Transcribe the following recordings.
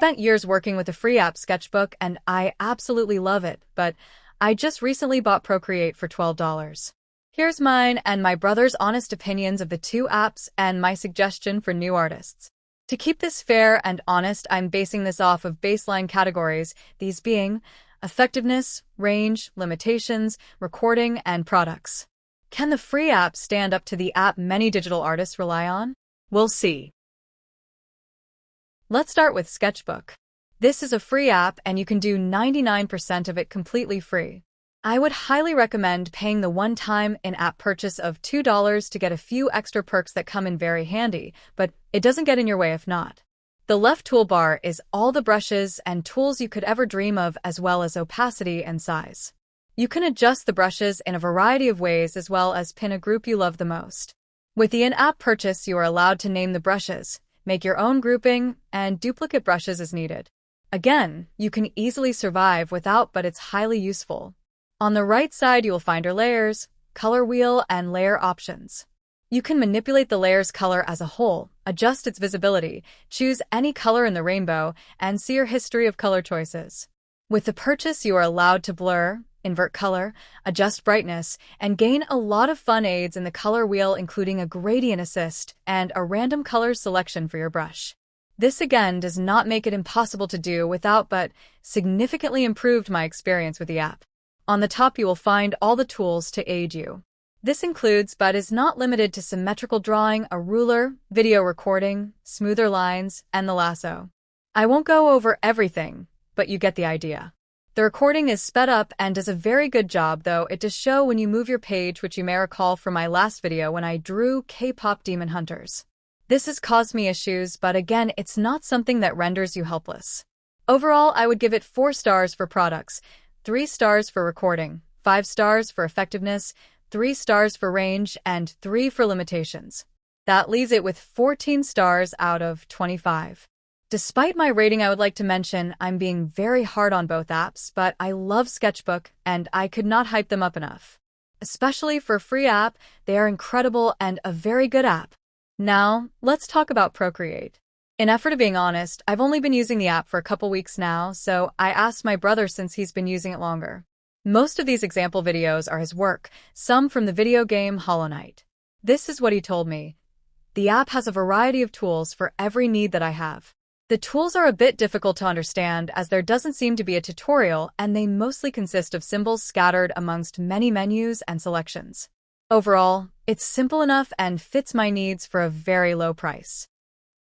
spent years working with the free app Sketchbook and I absolutely love it, but I just recently bought Procreate for $12. Here's mine and my brother's honest opinions of the two apps and my suggestion for new artists. To keep this fair and honest, I'm basing this off of baseline categories, these being effectiveness, range, limitations, recording, and products. Can the free app stand up to the app many digital artists rely on? We'll see. Let's start with Sketchbook. This is a free app and you can do 99% of it completely free. I would highly recommend paying the one-time in-app purchase of $2 to get a few extra perks that come in very handy, but it doesn't get in your way if not. The left toolbar is all the brushes and tools you could ever dream of, as well as opacity and size. You can adjust the brushes in a variety of ways as well as pin a group you love the most. With the in-app purchase, you are allowed to name the brushes, make your own grouping, and duplicate brushes as needed. Again, you can easily survive without, but it's highly useful. On the right side, you will find your layers, color wheel, and layer options. You can manipulate the layer's color as a whole, adjust its visibility, choose any color in the rainbow, and see your history of color choices. With the purchase, you are allowed to blur, invert color, adjust brightness, and gain a lot of fun aids in the color wheel, including a gradient assist and a random colors selection for your brush. This again does not make it impossible to do without, but significantly improved my experience with the app. On the top, you will find all the tools to aid you. This includes, but is not limited to, symmetrical drawing, a ruler, video recording, smoother lines, and the lasso. I won't go over everything, but you get the idea. The recording is sped up and does a very good job, though it does show when you move your page, which you may recall from my last video when I drew K-pop demon hunters. This has caused me issues, but again, it's not something that renders you helpless. Overall, I would give it 4 stars for products, 3 stars for recording, 5 stars for effectiveness, 3 stars for range, and 3 for limitations. That leaves it with 14 stars out of 25. Despite my rating, I would like to mention I'm being very hard on both apps, but I love Sketchbook and I could not hype them up enough. Especially for a free app, they are incredible and a very good app. Now, let's talk about Procreate. In effort of being honest, I've only been using the app for a couple weeks now, so I asked my brother since he's been using it longer. Most of these example videos are his work, some from the video game Hollow Knight. This is what he told me. The app has a variety of tools for every need that I have. The tools are a bit difficult to understand as there doesn't seem to be a tutorial and they mostly consist of symbols scattered amongst many menus and selections. Overall, it's simple enough and fits my needs for a very low price.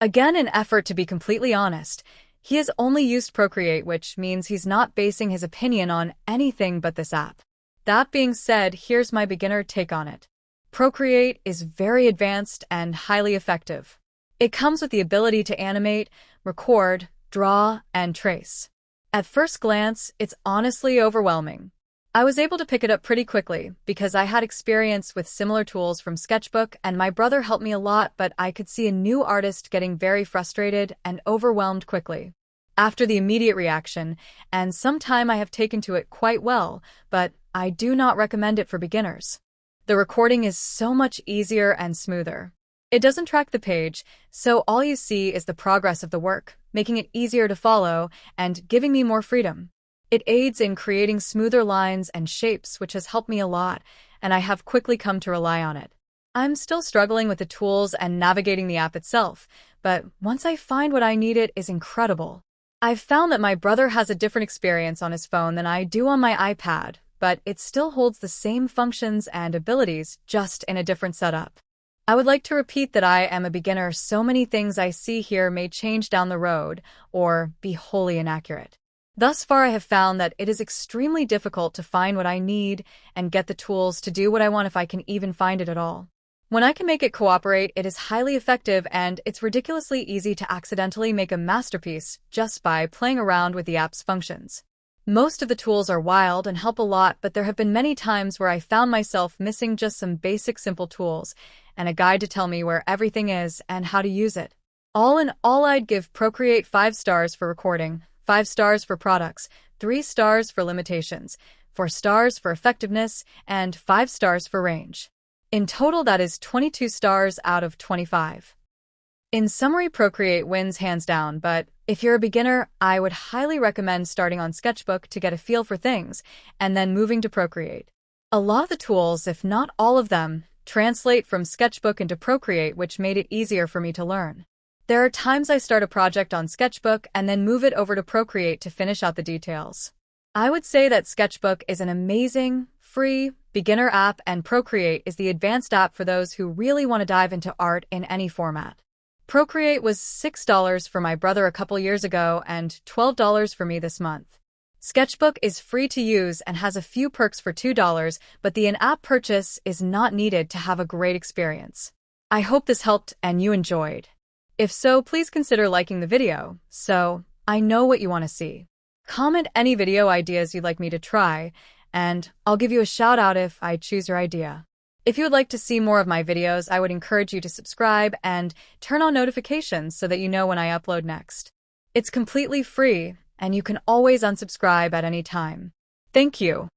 Again, in effort to be completely honest, he has only used Procreate, which means he's not basing his opinion on anything but this app. That being said, here's my beginner take on it. Procreate is very advanced and highly effective. It comes with the ability to animate, record, draw, and trace. At first glance, it's honestly overwhelming. I was able to pick it up pretty quickly because I had experience with similar tools from Sketchbook and my brother helped me a lot, but I could see a new artist getting very frustrated and overwhelmed quickly. After the immediate reaction, and some time I have taken to it quite well, but I do not recommend it for beginners. The recording is so much easier and smoother. It doesn't track the page, so all you see is the progress of the work, making it easier to follow and giving me more freedom. It aids in creating smoother lines and shapes, which has helped me a lot, and I have quickly come to rely on it. I'm still struggling with the tools and navigating the app itself, but once I find what I need, it is incredible. I've found that my brother has a different experience on his phone than I do on my iPad, but it still holds the same functions and abilities, just in a different setup. I would like to repeat that I am a beginner. So many things I see here may change down the road or be wholly inaccurate. Thus far, I have found that it is extremely difficult to find what I need and get the tools to do what I want, if I can even find it at all. When I can make it cooperate, it is highly effective and it's ridiculously easy to accidentally make a masterpiece just by playing around with the app's functions. Most of the tools are wild and help a lot, but there have been many times where I found myself missing just some basic simple tools and a guide to tell me where everything is and how to use it. All in all, I'd give Procreate 5 stars for recording, 5 stars for products, 3 stars for limitations, 4 stars for effectiveness, and 5 stars for range. In total, that is 22 stars out of 25. In summary, Procreate wins hands down, but If you're a beginner, I would highly recommend starting on Sketchbook to get a feel for things, and then moving to Procreate. A lot of the tools, if not all of them, translate from Sketchbook into Procreate, which made it easier for me to learn. There are times I start a project on Sketchbook and then move it over to Procreate to finish out the details. I would say that Sketchbook is an amazing, free, beginner app, and Procreate is the advanced app for those who really want to dive into art in any format. Procreate was $6 for my brother a couple years ago and $12 for me this month. Sketchbook is free to use and has a few perks for $2, but the in-app purchase is not needed to have a great experience. I hope this helped and you enjoyed. If so, please consider liking the video, so I know what you want to see. Comment any video ideas you'd like me to try, and I'll give you a shout out if I choose your idea. If you would like to see more of my videos, I would encourage you to subscribe and turn on notifications so that you know when I upload next. It's completely free, and you can always unsubscribe at any time. Thank you.